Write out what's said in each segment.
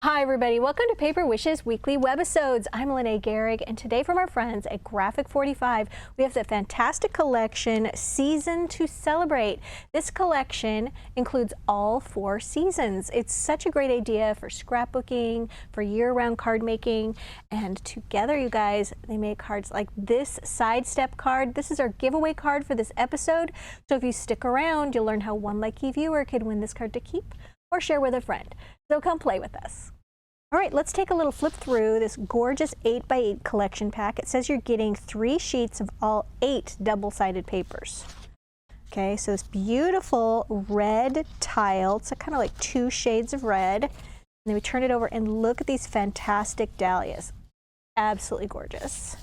Hi everybody, welcome to Paper Wishes Weekly Webisodes. I'm Lene Gehrig, and today from our friends at Graphic 45, we have the fantastic collection, Season to Celebrate. This collection includes all 4 seasons. It's such a great idea for scrapbooking, for year-round card making, and together, you guys, they make cards like this sidestep card. This is our giveaway card for this episode, so if you stick around, you'll learn how one lucky viewer could win this card to keep or share with a friend. So come play with us. All right, let's take a little flip through this gorgeous 8x8 collection pack. It says you're getting 3 sheets of all 8 double-sided papers. Okay, so this beautiful red tile. It's kind of like 2 shades of red. And then we turn it over and look at these fantastic dahlias. Absolutely gorgeous.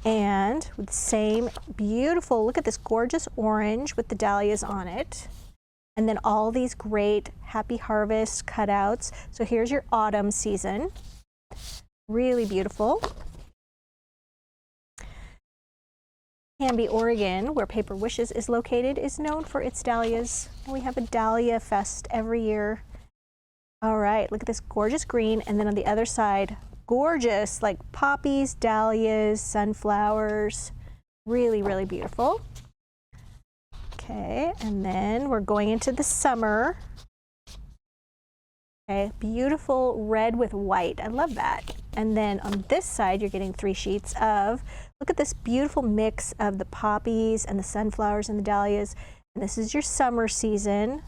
And with the same beautiful, look at this gorgeous orange with the dahlias on it. And then all these great Happy Harvest cutouts. So here's your autumn season. Really beautiful. Canby, Oregon, where Paper Wishes is located, is known for its dahlias. We have a Dahlia Fest every year. All right, look at this gorgeous green. And then on the other side, gorgeous like poppies, dahlias, sunflowers. Really, really beautiful. Okay, and then we're going into the summer. Okay, beautiful red with white. I love that. And then on this side, you're getting 3 sheets of, look at this beautiful mix of the poppies and the sunflowers and the dahlias. And this is your summer season.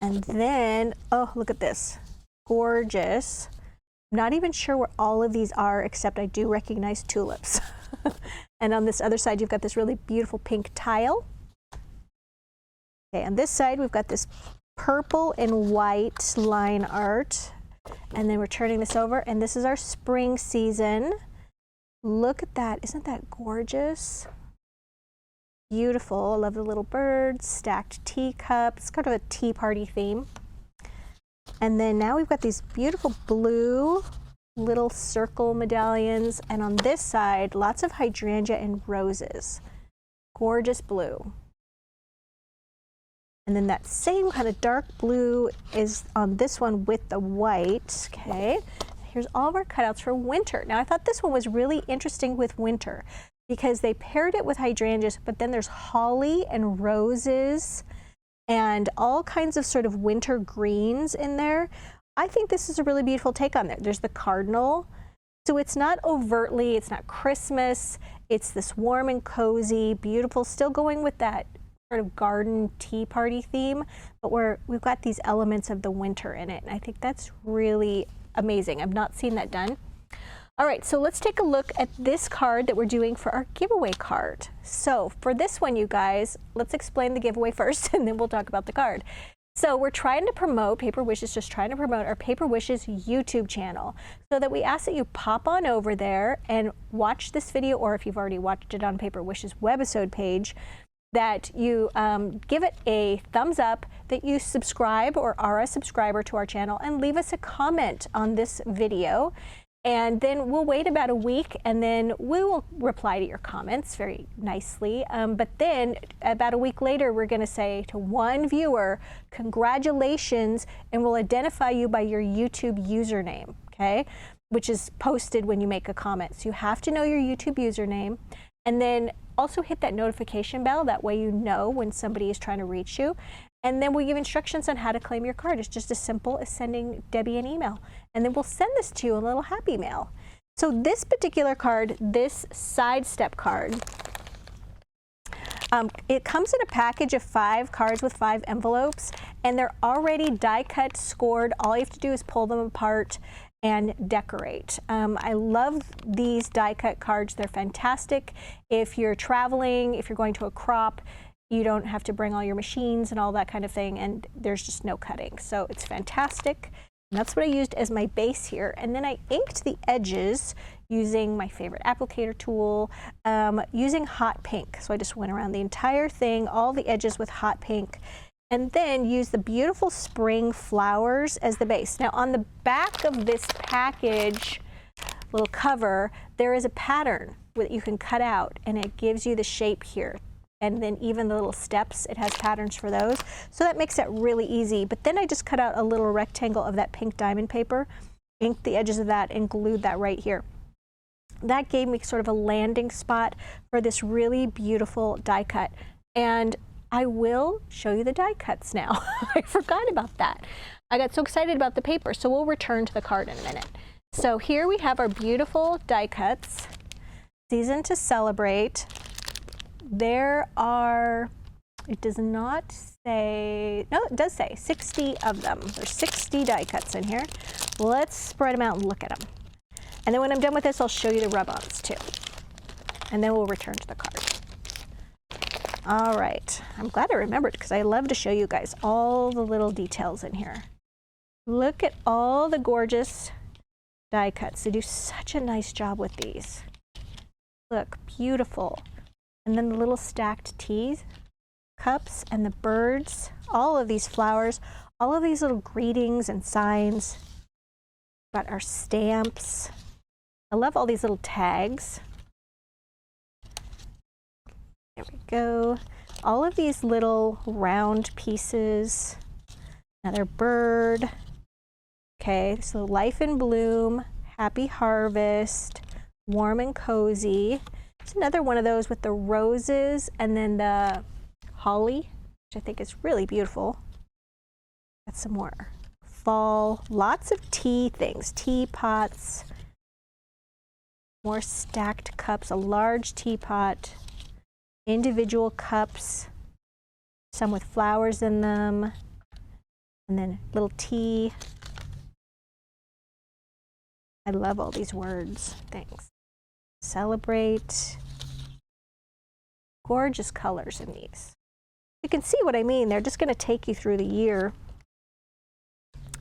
And then, oh, look at this. Gorgeous. I'm not even sure where all of these are, except I do recognize tulips. And on this other side, you've got this really beautiful pink tile. Okay, on this side, we've got this purple and white line art. And then we're turning this over, and this is our spring season. Look at that. Isn't that gorgeous? Beautiful. I love the little birds, stacked teacups. It's kind of a tea party theme. And then now we've got these beautiful blue little circle medallions, and on this side, lots of hydrangea and roses. Gorgeous blue. And then that same kind of dark blue is on this one with the white. Okay, here's all of our cutouts for winter. Now I thought this one was really interesting with winter because they paired it with hydrangeas, but then there's holly and roses and all kinds of sort of winter greens in there. I think this is a really beautiful take on there. There's the cardinal. So it's not overtly, it's not Christmas. It's this warm and cozy, beautiful, still going with that sort of garden tea party theme, but we've got these elements of the winter in it. And I think that's really amazing. I've not seen that done. All right, so let's take a look at this card that we're doing for our giveaway card. So for this one, you guys, let's explain the giveaway first, and then we'll talk about the card. So we're trying to promote, Paper Wishes just trying to promote our Paper Wishes YouTube channel, so that we ask that you pop on over there and watch this video, or if you've already watched it on Paper Wishes webisode page, that you give it a thumbs up, that you subscribe or are a subscriber to our channel, and leave us a comment on this video. And then we'll wait about a week, and then we will reply to your comments very nicely. But then about a week later, we're going to say to one viewer, congratulations, and we'll identify you by your YouTube username, okay? Which is posted when you make a comment. So you have to know your YouTube username, and then also hit that notification bell. That way you know when somebody is trying to reach you. And then we give instructions on how to claim your card. It's just as simple as sending Debbie an email. And then we'll send this to you in a little happy mail. So this particular card, this sidestep card, it comes in a package of 5 cards with 5 envelopes, and they're already die cut, scored. All you have to do is pull them apart and decorate. I love these die cut cards. They're fantastic. If you're traveling, if you're going to a crop, you don't have to bring all your machines and all that kind of thing, and there's just no cutting. So it's fantastic. And that's what I used as my base here. And then I inked the edges using my favorite applicator tool, using hot pink. So I just went around the entire thing, all the edges with hot pink, and then use the beautiful spring flowers as the base. Now on the back of this package, little cover, there is a pattern that you can cut out, and it gives you the shape here. and then even the little steps, it has patterns for those. So that makes it really easy. But then I just cut out a little rectangle of that pink diamond paper, inked the edges of that, and glued that right here. That gave me sort of a landing spot for this really beautiful die cut. And I will show you the die cuts now. I forgot about that. I got so excited about the paper, so we'll return to the card in a minute. So here we have our beautiful die cuts, Season to Celebrate. There are, it does not say, no, it does say 60 of them. There's 60 die cuts in here. Let's spread them out and look at them. And then when I'm done with this, I'll show you the rub-ons too. And then we'll return to the card. All right, I'm glad I remembered because I love to show you guys all the little details in here. Look at all the gorgeous die cuts. They do such a nice job with these. Look, beautiful. And then the little stacked tea cups and the birds, all of these flowers, all of these little greetings and signs. Got our stamps. I love all these little tags. There we go. All of these little round pieces. Another bird. Okay, so Life in Bloom, Happy Harvest, Warm and Cozy. It's another one of those with the roses and then the holly, which I think is really beautiful. Got some more fall, lots of tea things, teapots, more stacked cups, a large teapot, individual cups, some with flowers in them, and then little tea. I love all these words. Thanks. Celebrate. Gorgeous colors in these. You can see what I mean. They're just going to take you through the year.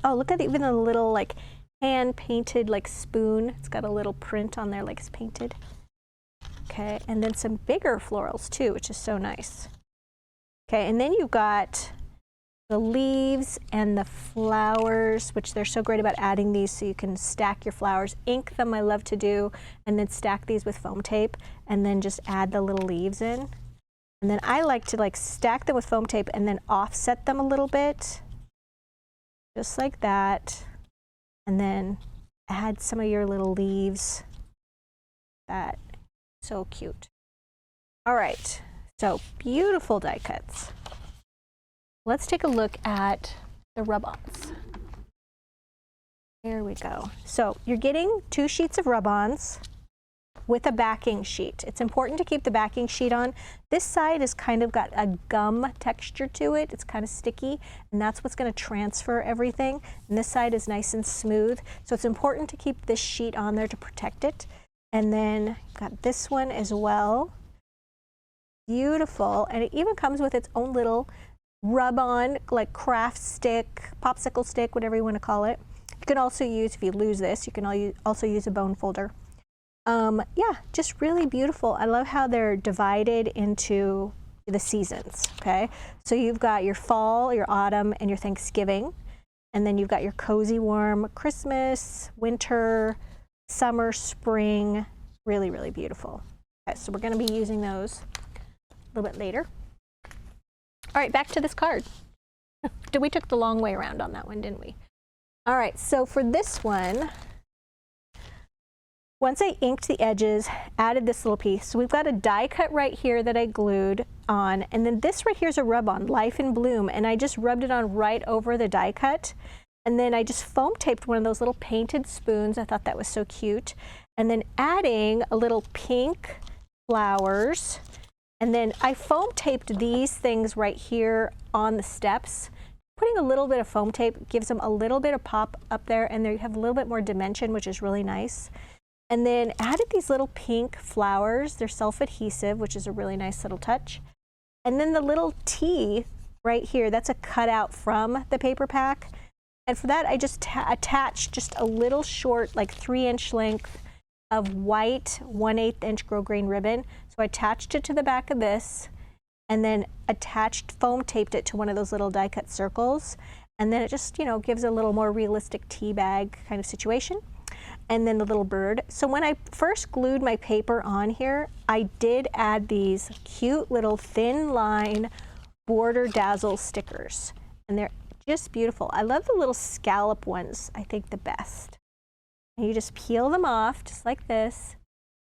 Oh, look at even the little like hand painted like spoon. It's got a little print on there like it's painted. Okay, and then some bigger florals too, which is so nice. Okay, and then you've got the leaves and the flowers, which they're so great about adding these so you can stack your flowers. Ink them, I love to do, and then stack these with foam tape and then just add the little leaves in. And then I like to like stack them with foam tape and then offset them a little bit, just like that. And then add some of your little leaves. That, so cute. All right, so beautiful die cuts. Let's take a look at the rub-ons. Here we go. So you're getting 2 sheets of rub-ons with a backing sheet. It's important to keep the backing sheet on. This side has kind of got a gum texture to it. It's kind of sticky, and that's what's going to transfer everything. And this side is nice and smooth. So it's important to keep this sheet on there to protect it. And then you've got this one as well. Beautiful. And it even comes with its own little rub-on, like craft stick, popsicle stick, whatever you want to call it. You can also use, if you lose this, you can also use a bone folder. Yeah, just really beautiful. I love how they're divided into the seasons, okay? So you've got your fall, your autumn, and your Thanksgiving. And then you've got your cozy, warm Christmas, winter, summer, spring. Really, really beautiful. Okay, so we're going to be using those a little bit later. All right, back to this card. We took the long way around on that one, didn't we? All right, so for this one, once I inked the edges, added this little piece. So we've got a die cut right here that I glued on, and then this right here is a rub-on, Life in Bloom, and I just rubbed it on right over the die cut. And then I just foam taped one of those little painted spoons. I thought that was so cute. And then adding a little pink flowers. And then I foam taped these things right here on the steps. Putting a little bit of foam tape gives them a little bit of pop up there, and they have a little bit more dimension, which is really nice. And then added these little pink flowers. They're self-adhesive, which is a really nice little touch. And then the little T right here, that's a cutout from the paper pack. And for that, I just attached just a little short, like 3-inch length of white 1/8 inch grosgrain ribbon. So I attached it to the back of this and then attached, foam taped it to one of those little die cut circles. And then it just, you know, gives a little more realistic tea bag kind of situation. and then the little bird. So when I first glued my paper on here, I did add these cute little thin line border dazzle stickers, and they're just beautiful. I love the little scallop ones, I think the best. And you just peel them off just like this,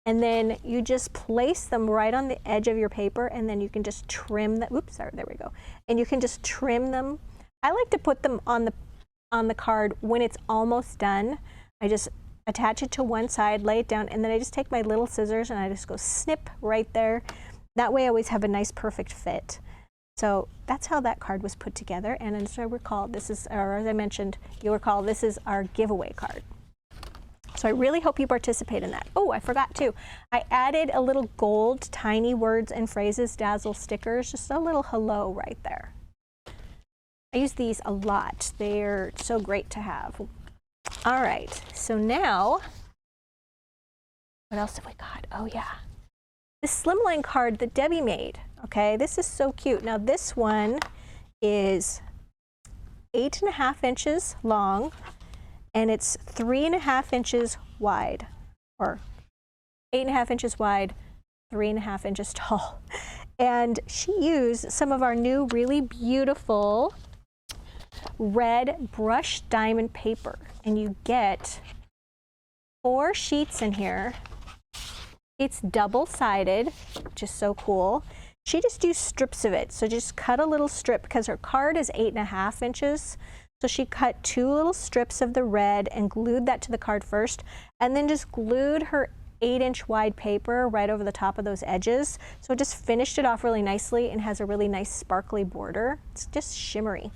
and then you just place them right on the edge of your paper, and then you can just trim them. Oops, sorry, there we go. And you can just trim them. I like to put them on the card when it's almost done. I just attach it to one side, lay it down, and then I just take my little scissors and I just go snip right there. That way I always have a nice perfect fit. So that's how that card was put together. And as I recall, this is, or as I mentioned, you'll recall, this is our giveaway card. So I really hope you participate in that. Oh, I forgot too. I added a little gold tiny words and phrases dazzle stickers, just a little hello right there. I use these a lot. They're so great to have. All right, so now, what else have we got? Oh yeah, this Slimline card that Debbie made. Okay, this is so cute. Now this one is 8.5 inches long, and it's 3.5 inches wide, or 8.5 inches wide, 3.5 inches tall. And she used some of our new really beautiful red brushed diamond paper, and you get 4 sheets in here. It's double-sided, which is so cool. She just used strips of it, so just cut a little strip because her card is 8.5 inches. So she cut 2 little strips of the red and glued that to the card first, and then just glued her 8-inch wide paper right over the top of those edges. So it just finished it off really nicely and has a really nice sparkly border. It's just shimmery.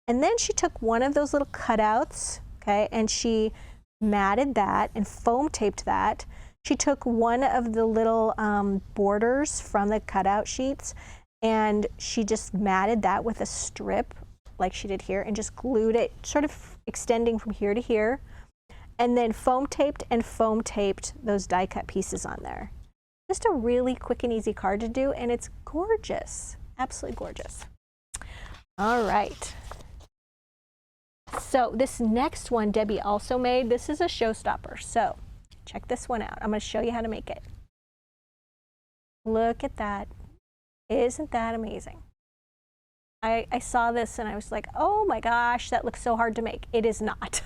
And then she took one of those little cutouts, okay, and she matted that and foam taped that. She took one of the little borders from the cutout sheets, and she just matted that with a strip like she did here and just glued it, sort of extending from here to here, and then foam taped those die cut pieces on there. Just a really quick and easy card to do, and it's gorgeous, absolutely gorgeous. All right. So this next one Debbie also made, this is a showstopper. So check this one out. I'm going to show you how to make it. Look at that. Isn't that amazing? I saw this and I was like, oh my gosh, that looks so hard to make. It is not.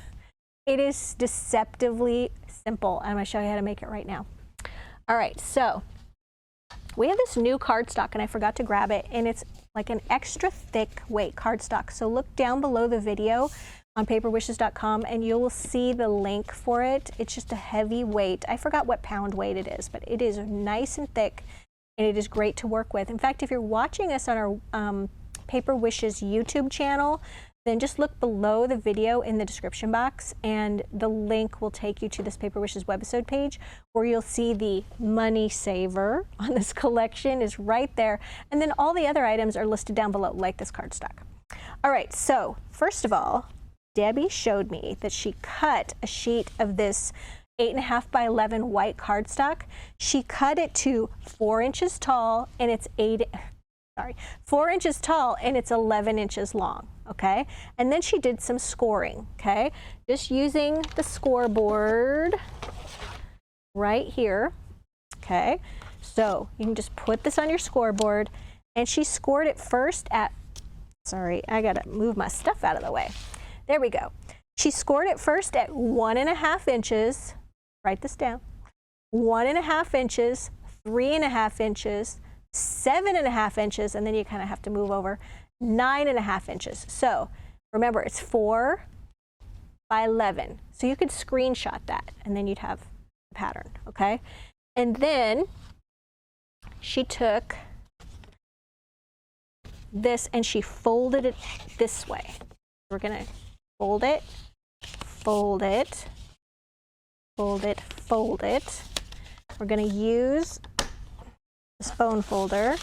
It is deceptively simple. I'm going to show you how to make it right now. All right, so we have this new cardstock and I forgot to grab it, and it's like an extra thick weight cardstock. So look down below the video on paperwishes.com and you will see the link for it. It's just a heavy weight. I forgot what pound weight it is, but it is nice and thick and it is great to work with. In fact, if you're watching us on our Paper Wishes YouTube channel, then just look below the video in the description box and the link will take you to this Paper Wishes webisode page where you'll see the money saver on this collection is right there. And then all the other items are listed down below, like this cardstock. All right, so first of all, Debbie showed me that she cut a sheet of this 8.5 by 11 white cardstock. She cut it to 4 inches tall and it's 4 inches tall and it's 11 inches long, okay? And then she did some scoring, okay? Just using the scoreboard right here, okay? So you can just put this on your scoreboard, and she scored it first at, sorry, I gotta move my stuff out of the way. There we go. She scored it first at 1.5 inches, write this down, 1.5 inches, 3.5 inches, 7.5 inches, and then you kind of have to move over 9.5 inches. So remember, it's 4 by 11. So you could screenshot that and then you'd have the pattern, okay? And then she took this and she folded it this way. We're gonna fold it, fold it, fold it, fold it. We're gonna use this bone folder.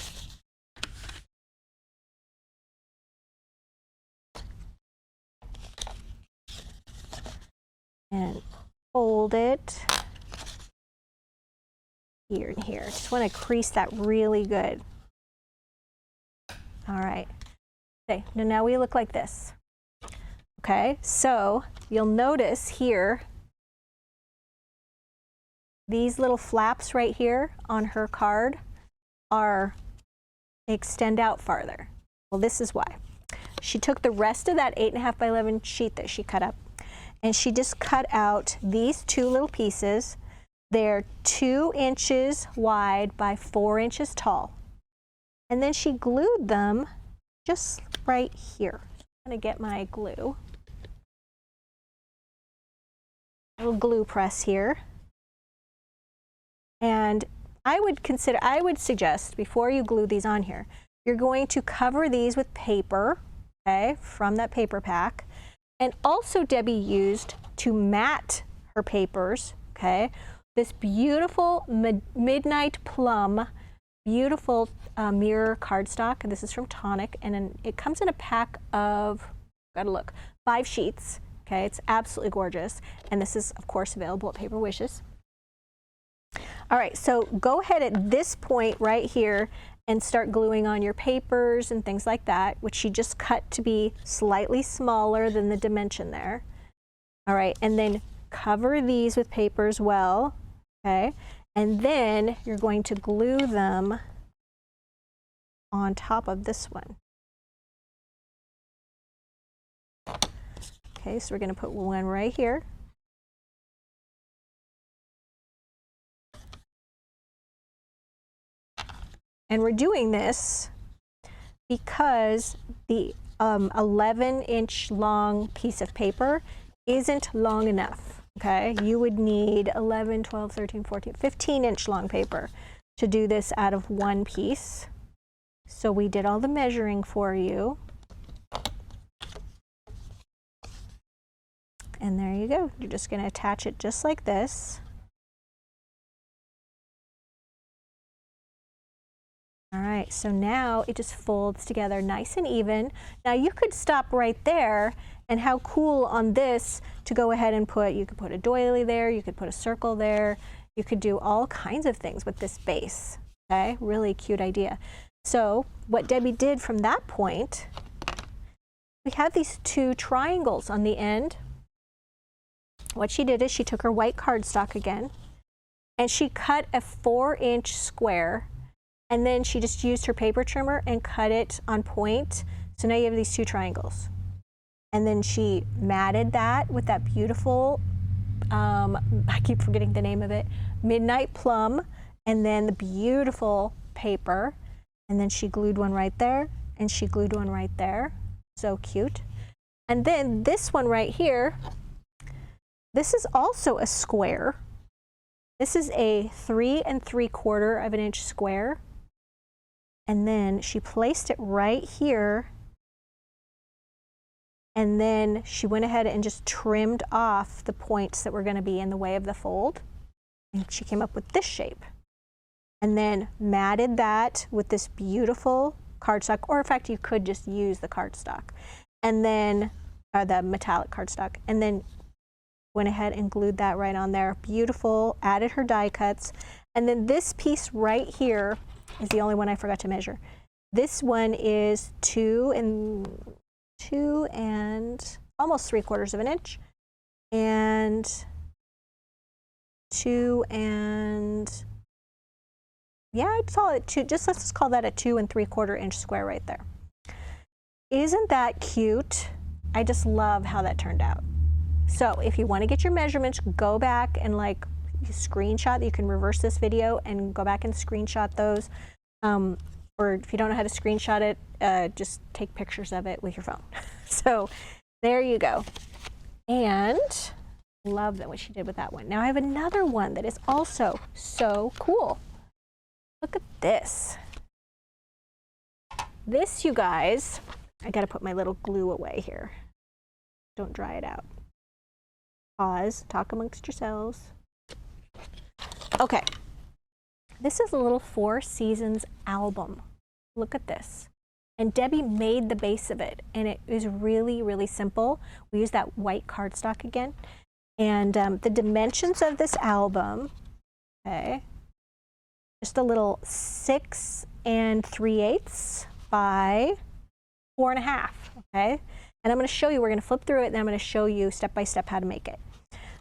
And fold it here and here. Just want to crease that really good. All right. Okay, now we look like this. Okay, so you'll notice here these little flaps right here on her card extend out farther. Well, this is why. She took the rest of that 8.5 by 11 sheet that she cut up, and she just cut out these two little pieces. They're 2 inches wide by 4 inches tall. And then she glued them just right here. I'm gonna get my glue. Little glue press here. And I would suggest before you glue these on here, you're going to cover these with paper, okay, from that paper pack. And also Debbie used to mat her papers, okay, this beautiful Midnight Plum, beautiful mirror cardstock. And this is from Tonic, and then it comes in a pack of, gotta look, 5 sheets. Okay, it's absolutely gorgeous. And this is, of course, available at Paper Wishes. All right, so go ahead at this point right here and start gluing on your papers and things like that, which she just cut to be slightly smaller than the dimension there. All right, and then cover these with paper as well, okay? And then you're going to glue them on top of this one. Okay, so we're going to put one right here. And we're doing this because the 11-inch long piece of paper isn't long enough, okay? You would need 11, 12, 13, 14, 15-inch long paper to do this out of one piece. So we did all the measuring for you. And there you go. You're just going to attach it just like this. All right, so now it just folds together nice and even. Now you could stop right there, and how cool on this to go ahead and you could put a doily there, you could put a circle there, you could do all kinds of things with this base, okay? Really cute idea. So what Debbie did from that point, we have these 2 triangles on the end. What she did is she took her white cardstock again, and she cut a 4-inch square, and then she just used her paper trimmer and cut it on point. So now you have these 2 triangles. And then she matted that with that beautiful, I keep forgetting the name of it, Midnight Plum, and then the beautiful paper. And then she glued one right there, and she glued one right there. So cute. And then this one right here, this is also a square. This is a 3 3/4 inch square. And then she placed it right here. And then she went ahead and just trimmed off the points that were going to be in the way of the fold. And she came up with this shape. And then matted that with this beautiful cardstock, or in fact, you could just use the cardstock. And then, the metallic cardstock. And then went ahead and glued that right on there. Beautiful, added her die cuts. And then this piece right here is the only one I forgot to measure. This one is 2 and almost 3/4 inch, and 2 and, yeah, I'd call it 2, let's just call that a 2 3/4 inch square right there. Isn't that cute? I just love how that turned out. So if you want to get your measurements, go back and like screenshot. You can reverse this video and go back and screenshot those. Or if you don't know how to screenshot it, just take pictures of it with your phone. So there you go. And love that what she did with that one. Now I have another one that is also so cool. Look at this. This, you guys, I got to put my little glue away here. Don't dry it out. Pause, talk amongst yourselves. Okay, this is a little 4 Seasons album. Look at this. And Debbie made the base of it, and it is really, really simple. We use that white cardstock again. And the dimensions of this album, okay, just a little 6 3/8 by 4.5, okay? And I'm going to show you, we're going to flip through it, and I'm going to show you step by step how to make it.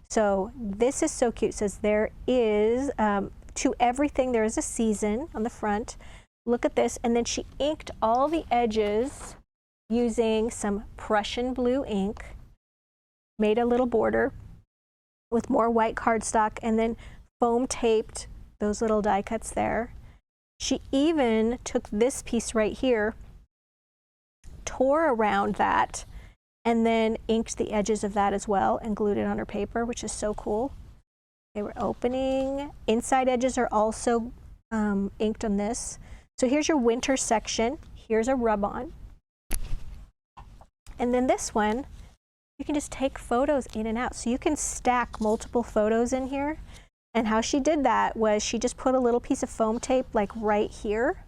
So this is so cute. It says there is, to everything there is a season on the front. Look at this. And then she inked all the edges using some Prussian blue ink, made a little border with more white cardstock, and then foam taped those little die cuts there. She even took this piece right here, tore around that, and then inked the edges of that as well and glued it on her paper, which is so cool. They were opening. Inside edges are also inked on this. So here's your winter section. Here's a rub-on. And then this one, you can just take photos in and out. So you can stack multiple photos in here. And how she did that was she just put a little piece of foam tape like right here,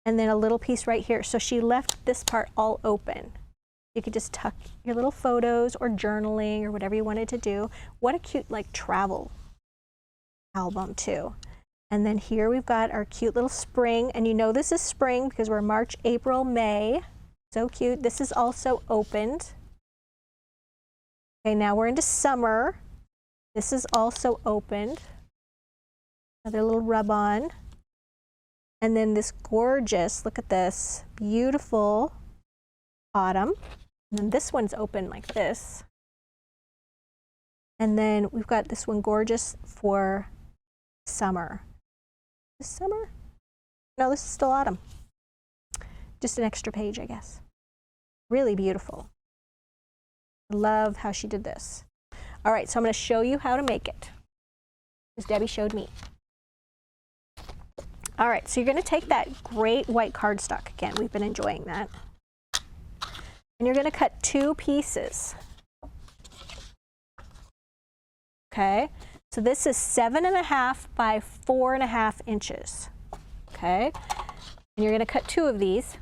and then a little piece right here. So she left this part all open. You could just tuck your little photos or journaling or whatever you wanted to do. What a cute like travel album too. And then here we've got our cute little spring, and you know this is spring because we're March, April, May. So cute. This is also opened. Okay, now we're into summer. This is also opened. Another little rub-on. And then this gorgeous, look at this, beautiful autumn. And then this one's open like this. And then we've got this one gorgeous for summer. This summer? No, this is still autumn. Just an extra page, I guess. Really beautiful. Love how she did this. All right, so I'm going to show you how to make it, because Debbie showed me. All right, so you're going to take that great white cardstock again. We've been enjoying that. And you're going to cut 2 pieces. Okay, so this is 7.5 by 4.5 inches. Okay, and you're going to cut 2 of these.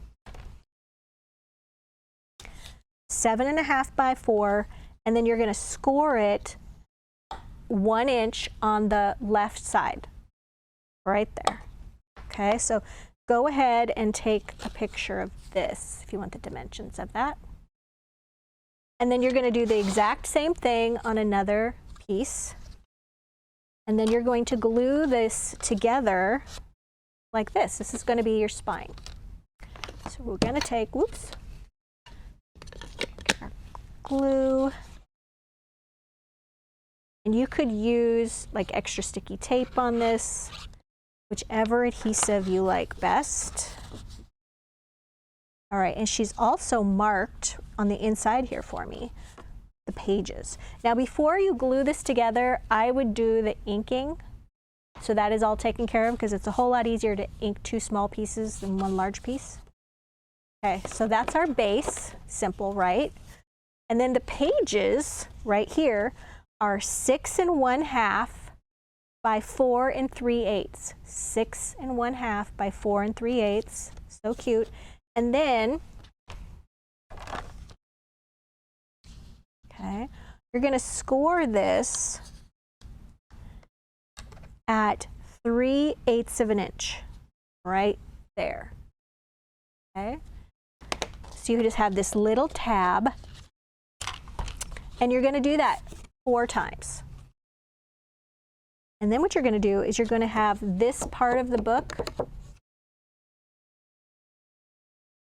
7.5 by 4, and then you're going to score it 1 inch on the left side, right there. Okay, so go ahead and take a picture of this if you want the dimensions of that. And then you're going to do the exact same thing on another piece. And then you're going to glue this together like this. This is going to be your spine. So we're going to take, whoops, glue. And you could use like extra sticky tape on this, whichever adhesive you like best. All right, and she's also marked on the inside here for me the pages. Now before you glue this together, I would do the inking. So that is all taken care of because it's a whole lot easier to ink 2 small pieces than 1 large piece. Okay, so that's our base, simple, right? And then the pages right here are 6 1/2 by 4 3/8. 6 1/2 by 4 3/8. So cute. And then, okay, you're going to score this at 3/8 of an inch, right there. Okay, so you just have this little tab, and you're going to do that 4 times. And then what you're going to do is you're going to have this part of the book.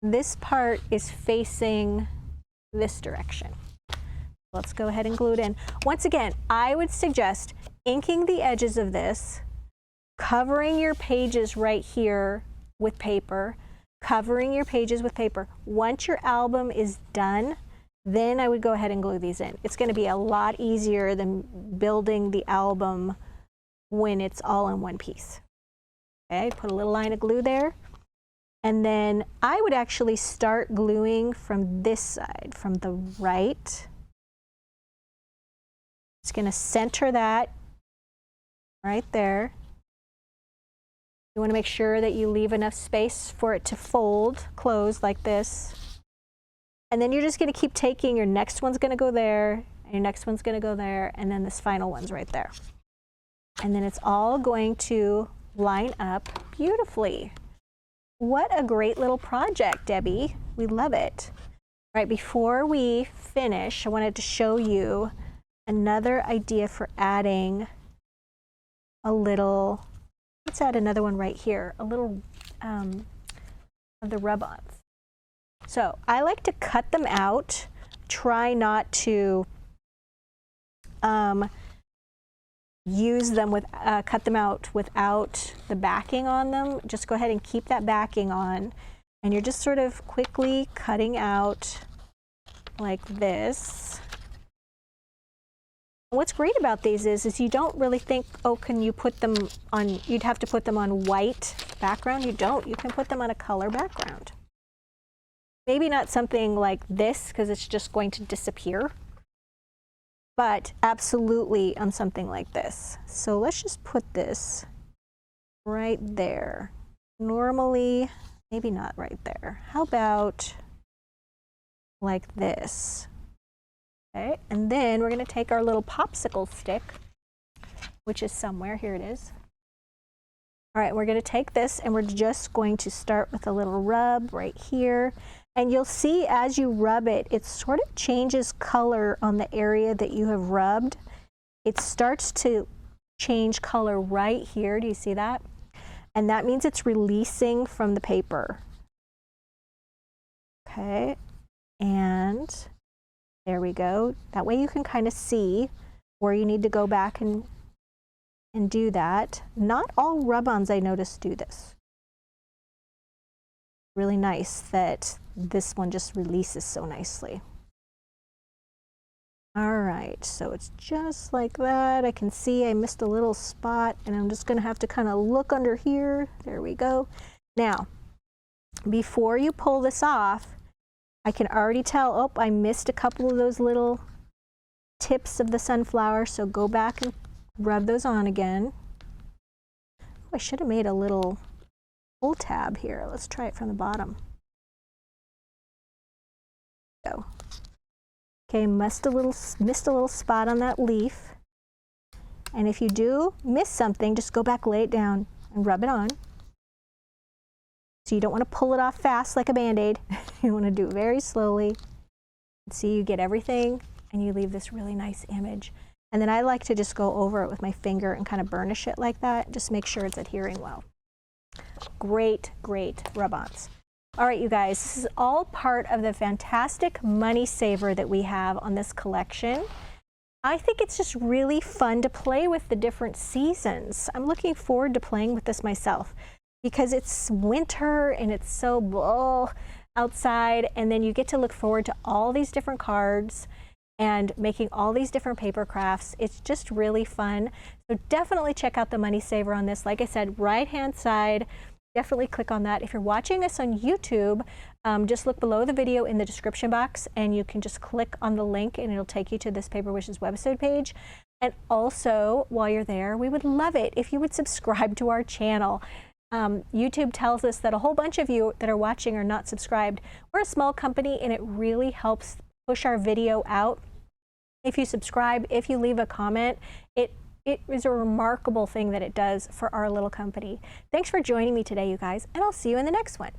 This part is facing this direction. Let's go ahead and glue it in. Once again, I would suggest inking the edges of this, covering your pages right here with paper, covering your pages with paper. Once your album is done, then I would go ahead and glue these in. It's going to be a lot easier than building the album when it's all in one piece. Okay, put a little line of glue there. And then I would actually start gluing from this side, from the right. It's going to center that right there. You want to make sure that you leave enough space for it to fold, close like this. And then you're just going to keep taking, your next one's going to go there, and your next one's going to go there, and then this final one's right there. And then it's all going to line up beautifully. What a great little project, Debbie. We love it. All right, before we finish, I wanted to show you another idea for adding a little, let's add another one right here, a little of the rub-ons. So I like to cut them out, try not to use them with, cut them out without the backing on them. Just go ahead and keep that backing on, and you're just sort of quickly cutting out like this. What's great about these is you don't really think, oh, can you put them on, you'd have to put them on white background. You don't. You can put them on a color background. Maybe not something like this because it's just going to disappear, but absolutely on something like this. So let's just put this right there. Normally, maybe not right there. How about like this? Okay, and then we're going to take our little popsicle stick, which is somewhere. Here it is. All right, we're going to take this and we're just going to start with a little rub right here. And you'll see as you rub it, it sort of changes color on the area that you have rubbed. It starts to change color right here. Do you see that? And that means it's releasing from the paper. Okay, and there we go. That way you can kind of see where you need to go back and do that. Not all rub-ons, I noticed, do this. Really nice that this one just releases so nicely. All right, so it's just like that. I can see I missed a little spot, and I'm just gonna have to kind of look under here. There we go. Now, before you pull this off, I can already tell, oh, I missed a couple of those little tips of the sunflower, so go back and rub those on again. Oh, I should have made a little pull tab here. Let's try it from the bottom. Go. Okay, missed a little spot on that leaf. And if you do miss something, just go back, lay it down, and rub it on. So you don't want to pull it off fast like a Band-Aid. You want to do it very slowly. See, you get everything, and you leave this really nice image. And then I like to just go over it with my finger and kind of burnish it like that. Just make sure it's adhering well. Great, great rub-ons. All right, you guys, this is all part of the fantastic money saver that we have on this collection. I think it's just really fun to play with the different seasons. I'm looking forward to playing with this myself because it's winter and it's so outside, and then you get to look forward to all these different cards and making all these different paper crafts. It's just really fun. So definitely check out the money saver on this. Like I said, right-hand side, definitely click on that. If you're watching us on YouTube, just look below the video in the description box and you can just click on the link and it'll take you to this Paper Wishes website page. And also, while you're there, we would love it if you would subscribe to our channel. YouTube tells us that a whole bunch of you that are watching are not subscribed. We're a small company and it really helps push our video out. If you subscribe, if you leave a comment, it is a remarkable thing that it does for our little company. Thanks for joining me today, you guys, and I'll see you in the next one.